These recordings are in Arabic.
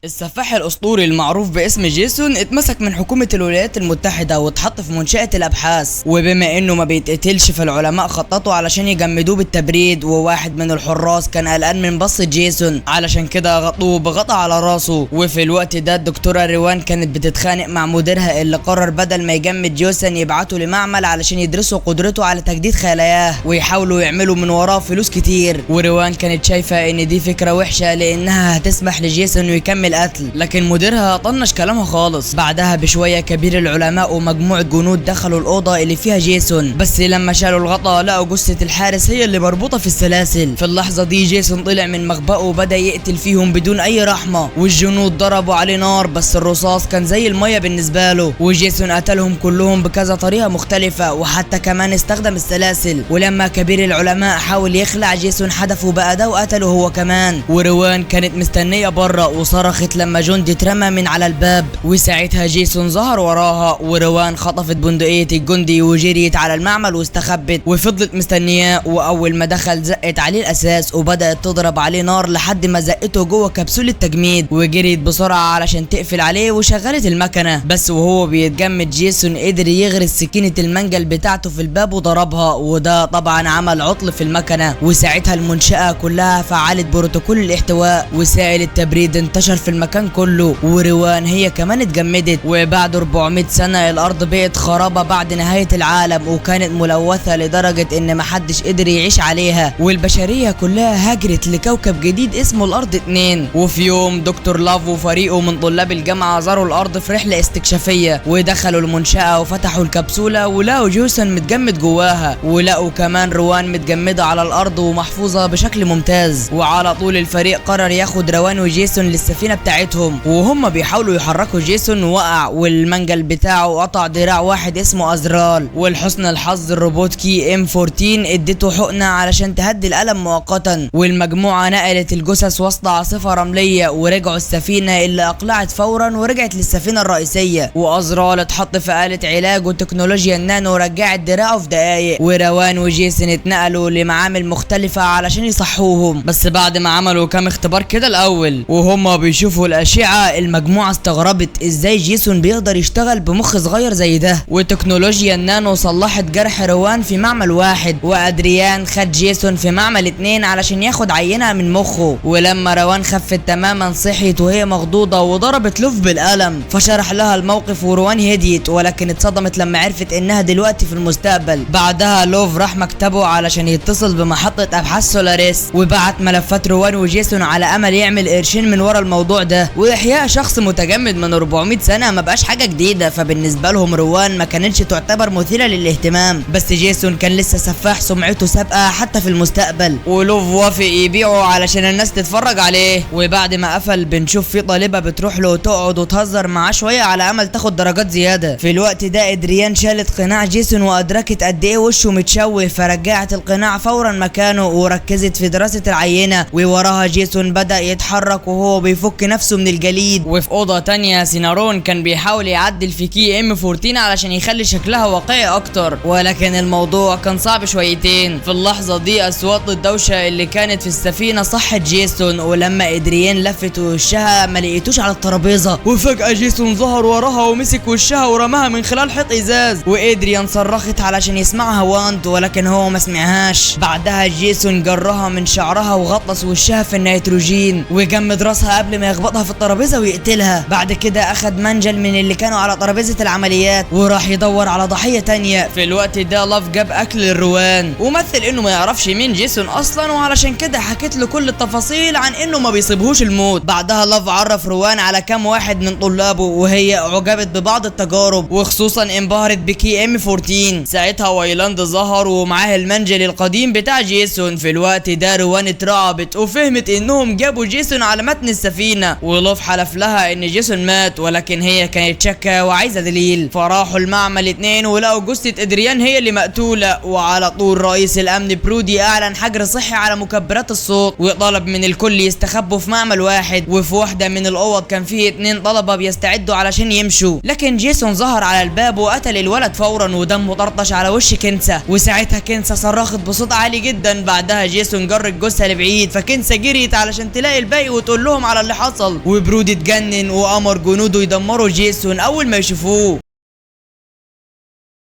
السفاح الأسطوري المعروف باسم جيسون اتمسك من حكومة الولايات المتحدة واتحط في منشأة الأبحاث، وبما إنه ما بيتقتلش فالعلماء خططوا علشان يجمدوه بالتبريد، وواحد من الحراس كان قلقان من بصة جيسون علشان كده غطوه بغطا على راسه. وفي الوقت ده الدكتورة روان كانت بتتخانق مع مديرها اللي قرر بدل ما يجمد جيسون يبعته لمعمل علشان يدرسوا قدرته على تجديد خلاياه ويحاولوا يعملوا من وراه فلوس كتير. وروان كانت شايفة إن دي فكرة وحشة لأنها هتسمح لجيسون إنه يكمل قتل، لكن مديرها طنش كلامها خالص. بعدها بشويه كبير العلماء ومجموعه جنود دخلوا الاوضه اللي فيها جيسون، بس لما شالوا الغطا لقوا جثه الحارس هي اللي مربوطه في السلاسل. في اللحظه دي جيسون طلع من مخبأه وبدا يقتل فيهم بدون اي رحمه، والجنود ضربوا عليه نار بس الرصاص كان زي الميه بالنسبه له. وجيسون قتلهم كلهم بكذا طريقه مختلفه، وحتى كمان استخدم السلاسل. ولما كبير العلماء حاول يخلع جيسون حدفه بأداة وقتله هو كمان. وروان كانت مستنيه بره وصرخت لما جندي اترمى من على الباب، وساعتها جيسون ظهر وراها. وروان خطفت بندقية الجندي وجريت على المعمل واستخبت وفضلت مستنياه. واول ما دخل زقت عليه الاساس وبدأت تضرب عليه نار لحد ما زقته جوه كبسولة تجميد، وجريت بسرعة علشان تقفل عليه وشغلت المكنة. بس وهو بيتجمد جيسون قدر يغرس سكينة المنجل بتاعته في الباب وضربها، وده طبعا عمل عطل في المكنة. وساعتها المنشأة كلها فعلت بروتوكول الاحتواء، وسائل التبريد انتشر في المكان كله. وروان هي كمان اتجمدت. وبعد 400 سنة الارض بقت خرابة بعد نهاية العالم، وكانت ملوثة لدرجة ان محدش قدر يعيش عليها، والبشرية كلها هاجرت لكوكب جديد اسمه الارض 2. وفي يوم دكتور لاف وفريقه من طلاب الجامعة زاروا الارض في رحلة استكشافية، ودخلوا المنشأة وفتحوا الكبسولة ولقوا جيسون متجمد جواها، ولقوا كمان روان متجمدة على الارض ومحفوظة بشكل ممتاز. وعلى طول الفريق قرر ياخد روان وجيسون للسفينة بتاعتهم، وهم بيحاولوا يحركوا جيسون وقع، والمنجل بتاعه قطع دراع واحد اسمه أزرال. ولحسن الحظ الروبوت كي ام 14 اديته حقنة علشان تهدي الألم مؤقتا. والمجموعة نقلت الجثث وسط عاصفة رملية ورجعوا السفينة اللي أقلعت فورا ورجعت للسفينة الرئيسية. وأزرال اتحط في آلة علاج وتكنولوجيا النانو رجعت دراعه في دقايق. وروان وجيسون اتنقلوا لمعامل مختلفة علشان يصحوهم، بس بعد ما عملوا كام اختبار كده الأول وهم بيشوفوا الأشعة المجموعة استغربت ازاي جيسون بيقدر يشتغل بمخ صغير زي ده. وتكنولوجيا النانو صلحت جرح روان في معمل واحد، وادريان خد جيسون في معمل 2 علشان ياخد عينة من مخه. ولما روان خفت تماما صحيت وهي مخضوضة وضربت لوف بالقلم، فشرح لها الموقف وروان هديت، ولكن اتصدمت لما عرفت انها دلوقتي في المستقبل. بعدها لوف راح مكتبه علشان يتصل بمحطة ابحاث سولاريس، وبعت ملفات روان وجيسون على امل يعمل قرشين من ورا الموضوع ده. واحياء شخص متجمد من 400 سنة ما بقاش حاجة جديدة، فبالنسبة لهم روان ما كانتش تعتبر مثيرة للاهتمام، بس جيسون كان لسه سفاح سمعته سابقة حتى في المستقبل. ولوف وافق يبيعه علشان الناس تتفرج عليه. وبعد ما قفل بنشوف في طالبة بتروح له وتقعد وتهزر معاه شوية على امل تاخد درجات زيادة. في الوقت ده ادريان شالت قناع جيسون وادركت قد ايه وشه متشوه، فرجعت القناع فورا مكانه وركزت في دراسة العينة. ووراها جيسون بدأ يتحرك وهو بيفك نفسه من الجليد. وفي اوضه تانية سينارون كان بيحاول يعدل في كي ام 14 علشان يخلي شكلها واقعي اكتر، ولكن الموضوع كان صعب شويتين. في اللحظه دي اصوات الدوشه اللي كانت في السفينه صحت جيسون، ولما ادريان لفت وشها ما لقيتوش على الترابيزه، وفجاه جيسون ظهر وراها ومسك وشها ورماها من خلال حيط ازاز. وادريان صرخت علشان يسمعها وانت، ولكن هو ما سمعهاش. بعدها جيسون جرها من شعرها وغطس وشها في النيتروجين وجمد راسها قبل ما يخبطها في الترابيزه ويقتلها. بعد كده اخد منجل من اللي كانوا على ترابيزه العمليات وراح يدور على ضحيه تانية. في الوقت ده لاف جاب اكل للروان ومثل انه ما يعرفش مين جيسون اصلا، وعلشان كده حكيت له كل التفاصيل عن انه ما بيصيبهوش الموت. بعدها لاف عرف روان على كام واحد من طلابه، وهي اعجبت ببعض التجارب وخصوصا انبهرت بكي ام 14. ساعتها وايلاند ظهر ومعاه المنجل القديم بتاع جيسون. في الوقت ده روان اترعبت وفهمت انهم جابوا جيسون على متن السفينه، ولوف حلف لها ان جيسون مات، ولكن هي كانت شاكه وعايزه دليل. فراحوا المعمل 2 ولقوا جثه ادريان هي اللي مقتوله. وعلى طول رئيس الامن برودي اعلن حجر صحي على مكبرات الصوت، وطلب من الكل يستخبوا في معمل واحد. وفي واحده من الاوض كان فيه 2 طلبه بيستعدوا علشان يمشوا، لكن جيسون ظهر على الباب وقتل الولد فورا ودمه طرطش على وش كنسا. وساعتها كنسا صرخت بصوت عالي جدا. بعدها جيسون جر الجثه لبعيد، فكنسا جريت علشان تلاقي الباقي وتقول لهم على اللي حصل. حصل، وبرودي اتجنن وامر جنوده يدمروا جيسون اول ما يشوفوه.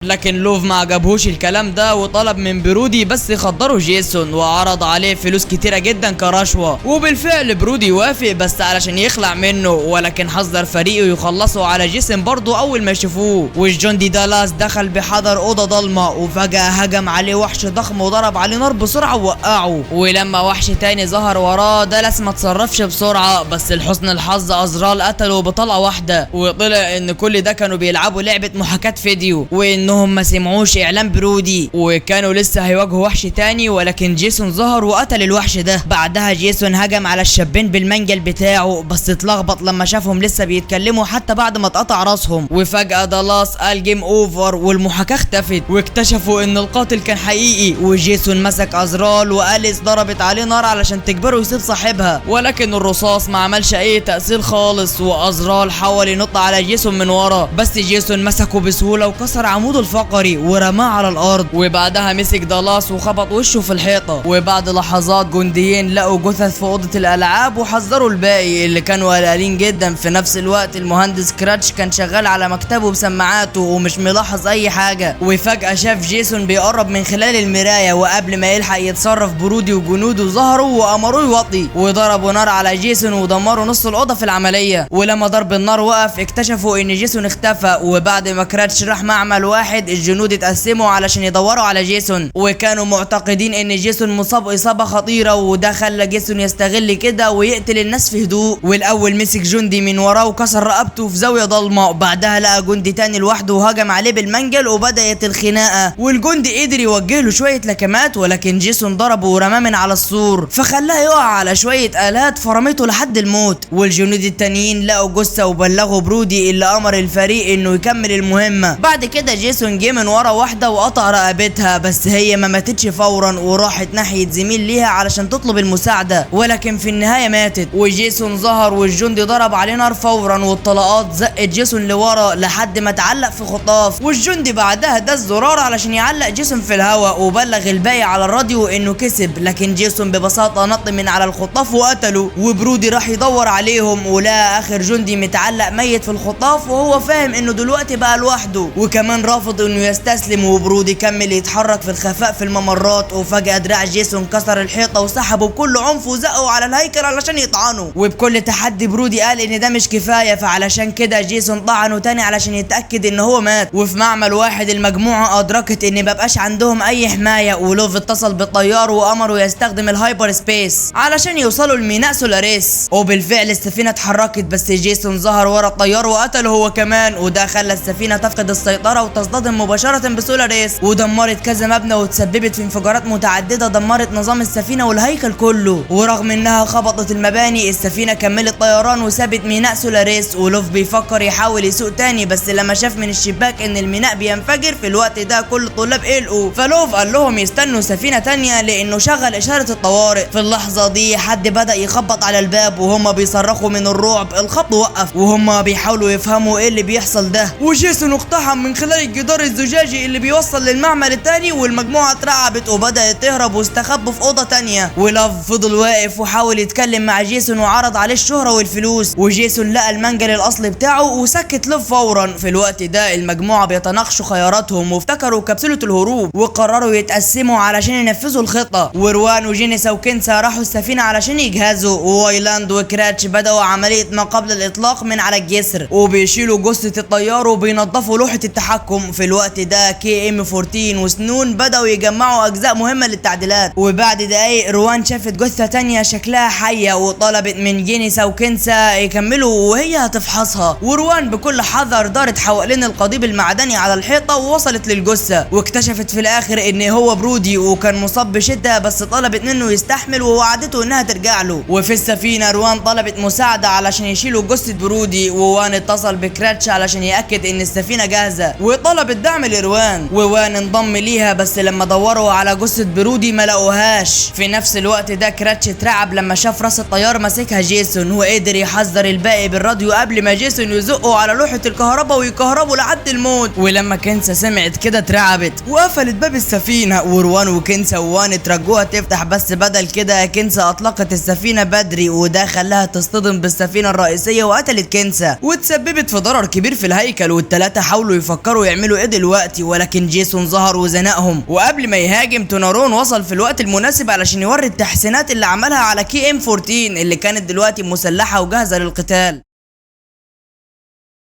لكن لوف ما عجبهوش الكلام ده وطلب من برودي بس يخدروا جيسون وعرض عليه فلوس كتيرة جدا كرشوة، وبالفعل برودي وافق بس علشان يخلع منه، ولكن حذر فريقه يخلصوا على جيسون برضه اول ما يشوفوه. والجندي دالاس دخل بحذر اوضه ضلمه وفجأة هجم عليه وحش ضخم وضرب عليه نار بسرعة ووقعه، ولما وحش تاني ظهر وراه دالاس ما تصرفش بسرعة، بس لحسن الحظ ازرال قتله بطلقة واحدة، وطلع ان كل ده كانوا بيلعبوا لعبة محاكاة فيديو، وان انهم ما سمعوش اعلان برودي وكانوا لسه هيواجهوا وحش تاني، ولكن جيسون ظهر وقتل الوحش ده. بعدها جيسون هجم على الشابين بالمنجل بتاعه بس اتلخبط لما شافهم لسه بيتكلموا حتى بعد ما اتقطع راسهم، وفجأة دالاس قال جيم اوفر والمحاكاة اختفت، واكتشفوا ان القاتل كان حقيقي، وجيسون مسك ازرال واليس ضربت عليه نار علشان تجبره يسيب صاحبها، ولكن الرصاص ما عملش اي تأثير خالص، وازرال حاول ينط على جيسون من ورا بس جيسون مسكه بسهولة وكسر عموده الفقري ورماه على الارض، وبعدها مسك دالاس وخبط وشه في الحيطه. وبعد لحظات جنديين لقوا جثث في اوضه الالعاب وحذروا الباقي اللي كانوا قلقانين جدا. في نفس الوقت المهندس كراتش كان شغال على مكتبه بسماعاته ومش ملاحظ اي حاجه، وفجاه شاف جيسون بيقرب من خلال المرايه، وقبل ما يلحق يتصرف برودي وجنوده ظهروا وامروه يوطي وضربوا نار على جيسون ودمروا نص الاوضه في العمليه. ولما ضرب النار وقف اكتشفوا ان جيسون اختفى، وبعد ما كراتش راح معمل واحد الجنود اتقسموا علشان يدوروا على جيسون، وكانوا معتقدين ان جيسون مصاب اصابه خطيره، وده خلى جيسون يستغل كده ويقتل الناس في هدوء. والاول مسك جندي من وراه وكسر رقبته في زاويه ضلمه، بعدها لقى جندي تاني لوحده وهجم عليه بالمنجل وبدات الخناقه، والجندي قدر يوجه له شويه لكمات ولكن جيسون ضربه ورماه من على السور فخلاه يقع على شويه الات فرمته لحد الموت. والجنود التانيين لقوا جثه وبلغوا برودي اللي امر الفريق انه يكمل المهمه. بعد كده جيسون جه من ورا واحده وقطع رقبتها بس هي ما ماتتش فورا وراحت ناحيه زميل ليها علشان تطلب المساعده، ولكن في النهايه ماتت. وجيسون ظهر والجندي ضرب عليه نار فورا والطلقات زقت جيسون لورا لحد ما اتعلق في خطاف، والجندي بعدها داس زرار علشان يعلق جيسون في الهواء وبلغ الباقي على الراديو انه كسب، لكن جيسون ببساطه نط من على الخطاف وقتله. وبرودي راح يدور عليهم ولقى اخر جندي متعلق ميت في الخطاف، وهو فاهم انه دلوقتي بقى لوحده وكمان رافض انه يستسلم. وبرودي كمل يتحرك في الخفاء في الممرات، وفجأة دراع جيسون كسر الحيطة وسحبه بكل عنف وزقه على الهيكل علشان يطعنه، وبكل تحدي برودي قال ان ده مش كفاية، فعلشان كده جيسون طعنه تاني علشان يتأكد ان هو مات. وفي معمل واحد المجموعة ادركت ان مبقاش عندهم اي حماية، ولوف اتصل بالطيار وامره يستخدم الهايبر سبيس علشان يوصلوا لميناء سولاريس، وبالفعل السفينة اتحركت بس جيسون ظهر ورا الطيار وقتله هو كمان، وده خلى السفينة تفقد السيطرة وتصطدم مباشرة بسولاريس ودمرت كذا مبنى وتسببت في انفجارات متعددة دمرت نظام السفينة والهيكل كله. ورغم انها خبطت المباني السفينة كملت طيران وسابت ميناء سولاريس، ولوف بيفكر يحاول يسوق تاني بس لما شاف من الشباك ان الميناء بينفجر في الوقت ده كل الطلاب قلقوا، فلوف قال لهم يستنوا سفينة تانية لانه شغل اشارة الطوارئ. في اللحظة دي حد بدأ يخبط على الباب وهم بيصرخوا من الرعب، الخبط وقف وهم بيحاولوا يفهموا ايه اللي بيحصل ده، وجيسون اقتحم من خلال الجدار الزجاجي اللي بيوصل للمعمل التاني، والمجموعة اترعبت وبدأت تهرب واستخبوا في أوضة تانية. ولاف فضل واقف وحاول يتكلم مع جيسون وعرض عليه الشهرة والفلوس، وجيسون لقى المنجل الأصلي بتاعه وسكت لوف فورا. في الوقت ده المجموعة بيتناقشوا خياراتهم وافتكروا كبسولة الهروب وقرروا يتقسموا علشان ينفذوا الخطة. وروان وجينيسا وكنسا راحوا السفينة علشان يجهزوا، ووايلاند وكراتش بدأوا عملية ما قبل الإطلاق من على الجسر وبيشيلوا جثة الطيار وبينظفوا لوحة التحكم. في الوقت ده كي ام 14 وسنون بدأوا يجمعوا أجزاء مهمة للتعديلات، وبعد دقايق روان شافت جثة تانية شكلها حية وطلبت من جينيسا وكنسا يكملوا وهي هتفحصها. وروان بكل حذر دارت حوالين القضيب المعدني على الحيطة ووصلت للجثة، واكتشفت في الآخر إن هو برودي وكان مصاب بشدة بس طلبت منه يستحمل ووعدته إنها ترجع له. وفي السفينة روان طلبت مساعدة علشان يشيلوا جثة برودي، ووان اتصل بكراتش علشان يأكد إن السفينة جاهزة، وطلب وطلبت دعم لروان، ووان انضم ليها، بس لما دوروا على جثة برودي ما لقوهاش. في نفس الوقت ده كراتش اترعب لما شاف راس الطيار ماسكها جيسون، وقدر يحذر الباقي بالراديو قبل ما جيسون يزقه على لوحة الكهرباء ويكهربوا لحد الموت. ولما كنسا سمعت كده اترعبت وقفلت باب السفينة، وروان وكنسا ووان اترجوها تفتح، بس بدل كده كنسا اطلقت السفينة بدري، وده خلاها تصطدم بالسفينة الرئيسية وقتلت كنسا، وتسببت في ضرر كبير في الهيكل. والتلاتة حاولوا يفكروا يعملوا ايه دلوقتي، ولكن جيسون ظهر وزنقهم، وقبل ما يهاجم تونارون وصل في الوقت المناسب علشان يوري التحسينات اللي عملها على كي ام 14 اللي كانت دلوقتي مسلحة وجاهزة للقتال.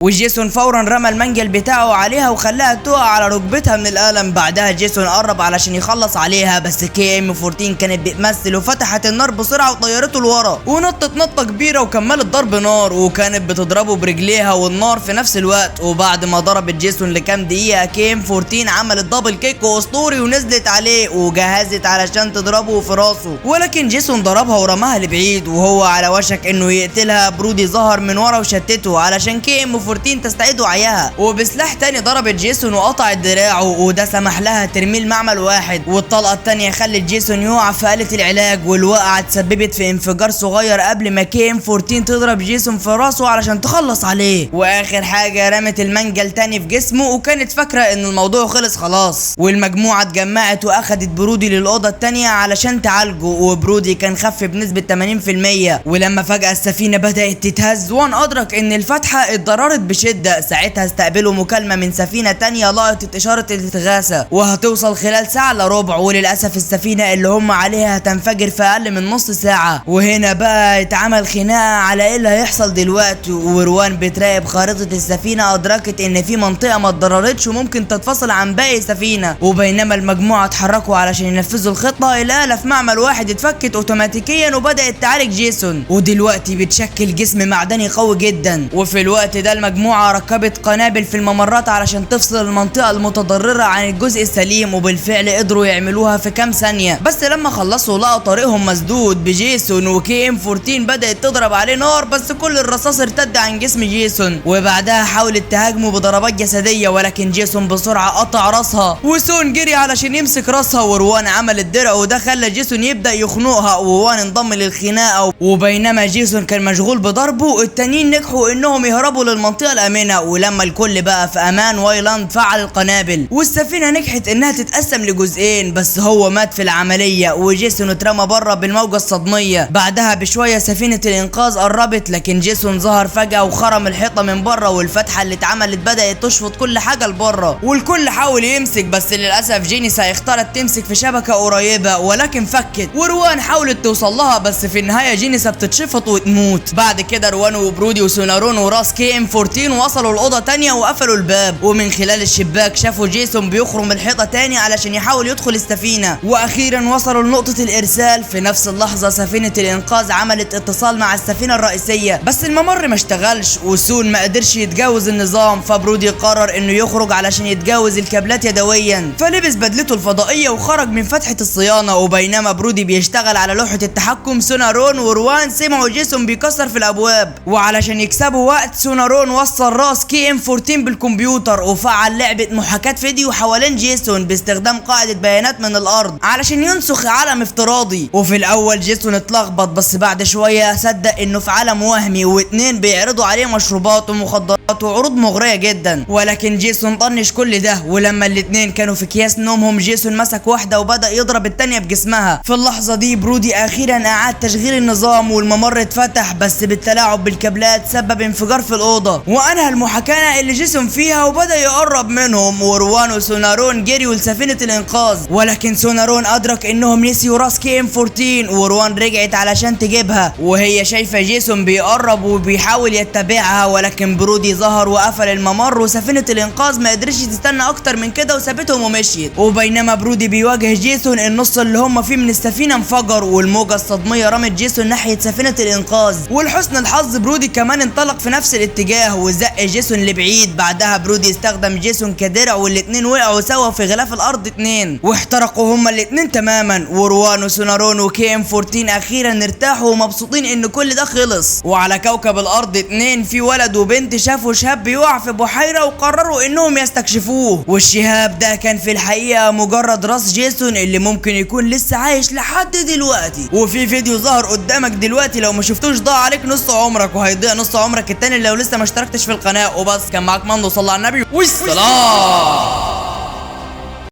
وجيسون فورا رمى المنجل بتاعه عليها وخلاها تقع على ركبتها من الالم. بعدها جيسون قرب علشان يخلص عليها، بس كي ام 14 كانت بتمثل وفتحت النار بسرعه وطيرته لورا، ونطت نطه كبيره وكملت ضرب نار، وكانت بتضربه برجليها والنار في نفس الوقت. وبعد ما ضربت جيسون لكام دقيقه كي ام 14 عملت دبل كيك اسطوري ونزلت عليه وجهزت علشان تضربه في راسه، ولكن جيسون ضربها ورماها لبعيد، وهو على وشك انه يقتلها برودي ظهر من ورا وشتته علشان كي ام 14 تستعيد وعيها، وبسلاح تاني ضربت جيسون وقطعت دراعه، وده سمح لها ترميه المعمل واحد. والطلقه التانيه خلت جيسون يقع في آلة العلاج، والوقعه تسببت في انفجار صغير قبل ما كي ام 14 تضرب جيسون في راسه علشان تخلص عليه. واخر حاجه رمت المنجل تاني في جسمه، وكانت فاكره ان الموضوع خلص خلاص. والمجموعه اتجمعت واخدت برودي للاوضه التانيه علشان تعالجه، وبرودي كان خف بنسبه 80%. ولما فجاه السفينه بدات تتهز، وان ادرك ان الفتحه اتضررت بشده. ساعتها استقبلوا مكالمه من سفينه تانيه لقطت اشاره الاستغاثه، وهتوصل خلال ساعه الا ربع. وللاسف السفينه اللي هم عليها هتنفجر في اقل من نص ساعه. وهنا بقى اتعمل خناقه على ايه اللي هيحصل دلوقتي، وروان بتراقب خارطه السفينه ادركت ان في منطقه ما اتضررتش وممكن تتفصل عن باقي السفينه. وبينما المجموعه اتحركوا علشان ينفذوا الخطه، الاله في معمل واحد اتفكت اوتوماتيكيا وبدات تعالج جيسون، ودلوقتي بتشكل جسم معدني قوي جدا. وفي الوقت ده المجموعه ركبت قنابل في الممرات علشان تفصل المنطقه المتضرره عن الجزء السليم، وبالفعل قدروا يعملوها في كام ثانيه. بس لما خلصوا لقوا طريقهم مسدود بجيسون، وكي ام 14 بدات تضرب عليه نار، بس كل الرصاص ارتد عن جسم جيسون. وبعدها حاولت تهاجمه بضربات جسديه، ولكن جيسون بسرعه قطع راسها، وسون جري علشان يمسك راسها، وروان عمل الدرع، وده خلى جيسون يبدا يخنقها، ووان انضم للخناقه. وبينما جيسون كان مشغول بضربه، التانيين نجحوا انهم يهربوا للمنطقه الامنه. ولما الكل بقى في امان، وايلاند فعل القنابل، والسفينه نجحت انها تتقسم لجزئين، بس هو مات في العمليه، وجيسون اترمى بره بالموجه الصدميه. بعدها بشويه سفينه الانقاذ قربت، لكن جيسون ظهر فجاه وخرم الحيطه من بره، والفتحه اللي اتعملت بدات تشفط كل حاجه لبره، والكل حاول يمسك، بس للاسف جينيسا اختارت تمسك في شبكه قريبه ولكن فكت. وروان حاولت توصل لها، بس في النهايه جينيسا بتتشفط وتموت. بعد كده روان وبرودي وسونارون وراس كي ام 14 وصلوا الأوضة تانية وقفلوا الباب، ومن خلال الشباك شافوا جيسون بيخرم الحيطة تاني علشان يحاول يدخل السفينة. وأخيرا وصلوا لنقطة الإرسال. في نفس اللحظة سفينة الإنقاذ عملت اتصال مع السفينة الرئيسية، بس الممر ما اشتغلش، وسون ما قدرش يتجاوز النظام. فبرودي قرر إنه يخرج علشان يتجاوز الكابلات يدويا، فلبس بدلته الفضائية وخرج من فتحة الصيانة. وبينما برودي بيشتغل على لوحة التحكم، سونارون وروان سمعوا جيسون بيكسر في الأبواب، وعلشان يكسبوا وقت سونارون وصل راس كي ام 14 بالكمبيوتر، وفعل لعبة محاكاة فيديو حوالين جيسون باستخدام قاعدة بيانات من الارض علشان ينسخ عالم افتراضي. وفي الاول جيسون اتلخبط، بس بعد شوية صدق انه في عالم وهمي، واتنين بيعرضوا عليه مشروبات ومخدرات وعروض مغرية جدا. ولكن جيسون طنش كل ده، ولما الاتنين كانوا في اكياس نومهم جيسون مسك واحدة وبدأ يضرب التانية بجسمها. في اللحظة دي برودي اخيرا اعاد تشغيل النظام، والممر اتفتح، بس بالتلاعب بالكابلات سبب انفجار في الاوضة، وانهى المحاكاة اللي جيسون فيها وبدأ يقرب منهم. وروان وسونارون جريوا لسفينة الانقاذ، ولكن سونارون ادرك انهم نسيوا راس كي ام 14، وروان رجعت علشان تجيبها وهي شايفة جيسون بيقرب وبيحاول يتبعها. ولكن برودي ظهر وقفل الممر، وسفينة الانقاذ ما قدرش تستنى اكتر من كده وسابتهم ومشيت. وبينما برودي بيواجه جيسون، النص اللي هم فيه من السفينة انفجر، والموجة الصدمية رمت جيسون ناحية سفينة الانقاذ. ولحسن الحظ برودي كمان انطلق في نفس الاتجاه وزق جيسون لبعيد. بعدها برودي استخدم جيسون كدرع، والاتنين وقعوا سوا في غلاف الارض اتنين واحترقوا هما الاتنين تماما. وروان وسونارون وكي ام 14 اخيرا ارتاحوا ومبسوطين ان كل ده خلص. وعلى كوكب الارض اتنين في ولد وبنت شافوا شافوا شهاب بيقع في بحيرة وقرروا انهم يستكشفوه، والشهاب ده كان في الحقيقة مجرد راس جيسون اللي ممكن يكون لسه عايش لحد دلوقتي. وفي فيديو ظهر قدامك دلوقتي، لو ما شفتوش ضاع عليك نص عمرك، وهيضيع نص عمرك التاني لو لسه ما اشتركتش في القناة. وبس، كان معاك مندو، صلى على النبي والسلام.